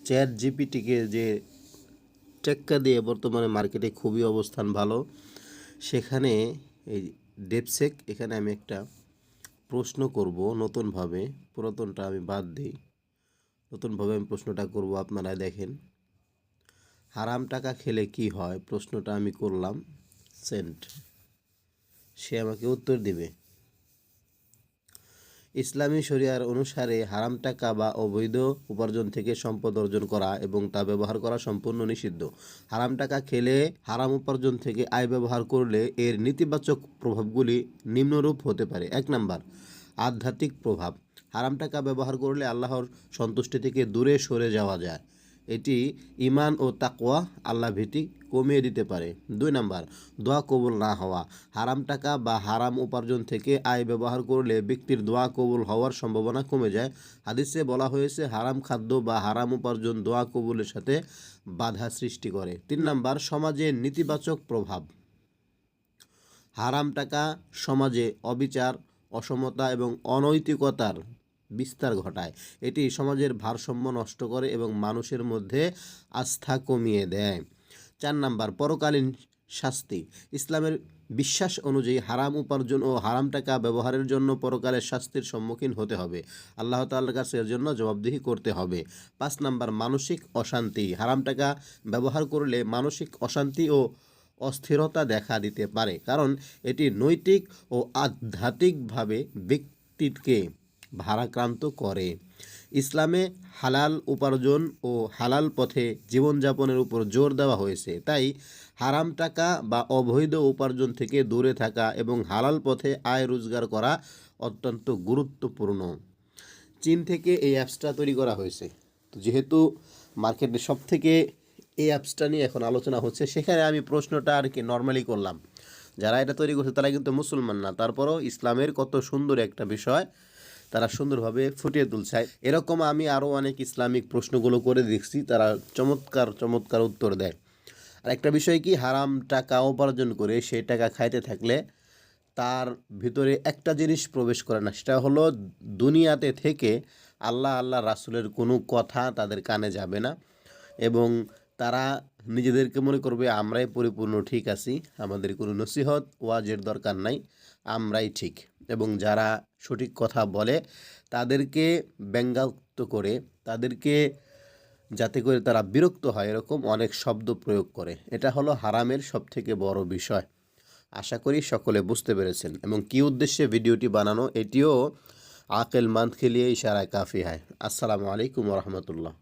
Chat জিপিটিকে যে টেক্কা দিয়ে বর্তমানে মার্কেটে খুবই অবস্থান ভালো, সেখানে এই ডেপসেক এখানে আমি একটা প্রশ্ন করব নতুনভাবে, পুরাতনটা আমি বাদ দিই। নতুনভাবে আমি প্রশ্নটা করব, আপনারা দেখেন। হারাম টাকা খেলে কি হয়, প্রশ্নটা আমি করলাম, সেন্ট। সে আমাকে উত্তর দিবে। ইসলামী শরিয়ার অনুসারে হারাম টাকা বা অবৈধ উপার্জন থেকে সম্পদ অর্জন করা এবং তা ব্যবহার করা সম্পূর্ণ নিষিদ্ধ। হারাম টাকা খেলে, হারাম উপার্জন থেকে আয় ব্যবহার করলে এর নেতিবাচক প্রভাবগুলি নিম্নরূপ হতে পারে। 1 নাম্বার, আধ্যাত্মিক প্রভাব। হারাম টাকা ব্যবহার করলে আল্লাহর সন্তুষ্টি থেকে দূরে সরে যাওয়া যায়। এটি ঈমান ও তাকওয়া, আল্লাহ ভীতি কমিয়ে দিতে পারে। 2 নাম্বার, দোয়া কবুল না হওয়া। হারাম টাকা বা হারাম উপার্জন থেকে আয় ব্যবহার করলে ব্যক্তির দোয়া কবুল হওয়ার সম্ভাবনা কমে যায়। হাদিসে বলা হয়েছে, হারাম খাদ্য বা হারাম উপার্জন দোয়া কবুলের সাথে বাধা সৃষ্টি করে। 3 নাম্বার, সমাজে নেতিবাচক প্রভাব। হারাম টাকা সমাজে অবিচার, অসমতা এবং অনৈতিকতার বিস্তার ঘটায়। এটি সমাজের ভারসাম্য নষ্ট করে এবং মানুষের মধ্যে আস্থা কমিয়ে দেয়। 4 নাম্বার, পরকালীন শাস্তি। ইসলামের বিশ্বাস অনুযায়ী হারাম উপার্জন ও হারাম টাকা ব্যবহারের জন্য পরকালের শাস্তির সম্মুখীন হতে হবে। আল্লাহ তাআলার কাছে এর জন্য জবাবদিহি করতে হবে। 5 নাম্বার, মানসিক অশান্তি। হারাম টাকা ব্যবহার করলে মানসিক অশান্তি ও অস্থিরতা দেখা দিতে পারে, কারণ এটি নৈতিক ও আধ্যাত্মিকভাবে ব্যক্তিকে ভারাক্রান্ত করে। ইসলামে হালাল উপার্জন ও হালাল পথে জীবনযাপনের উপর জোর দেওয়া হয়েছে, তাই হারাম টাকা বা অবৈধ উপার্জন থেকে দূরে থাকা এবং হালাল পথে আয় রোজগার করা অত্যন্ত গুরুত্বপূর্ণ। চীন থেকে এই অ্যাপসটা তৈরি করা হয়েছে। তো যেহেতু মার্কেটে সব থেকে এই অ্যাপসটা নিয়ে এখন আলোচনা হচ্ছে, সেখানে আমি প্রশ্নটা আর কি নর্মালি করলাম। যারা এটা তৈরি করছে তারা কিন্তু মুসলমান না, তারপরও ইসলামের কত সুন্দর একটা বিষয় তারা সুন্দরভাবে ফুটিয়ে তুলছে। এরকম আমি আরও অনেক ইসলামিক প্রশ্নগুলো করে দেখছি, তারা চমৎকার চমৎকার উত্তর দেয়। আর একটা বিষয় কি, হারাম টাকা উপার্জন করে সেই টাকা খাইতে থাকলে তার ভিতরে একটা জিনিস প্রবেশ করে না, সেটা হলো দুনিয়াতে থেকে আল্লাহ রাসূলের কোনো কথা তাদের কানে যাবে না এবং তারা নিজেদেরকে মনে করবে আমরাই পরিপূর্ণ ঠিক আছি, আমাদের কোনো নসিহত ওয়াজের দরকার নাই, আমরাই ঠিক। এবং যারা সঠিক কথা বলে তাদেরকে ব্যঙ্গাত্ম করে, তাদেরকে যাতে করে তারা বিরক্ত হয় এরকম অনেক শব্দ প্রয়োগ করে। এটা হলো হারামের সবথেকে বড় বিষয়। আশা করি সকলে বুঝতে পেরেছেন এবং কী উদ্দেশ্যে ভিডিওটি বানানো এটিও আকেল মান্দ কে লিয়ে ইশারা কাফি হয়। আসসালামু আলাইকুম ওয়া রাহমাতুল্লাহ।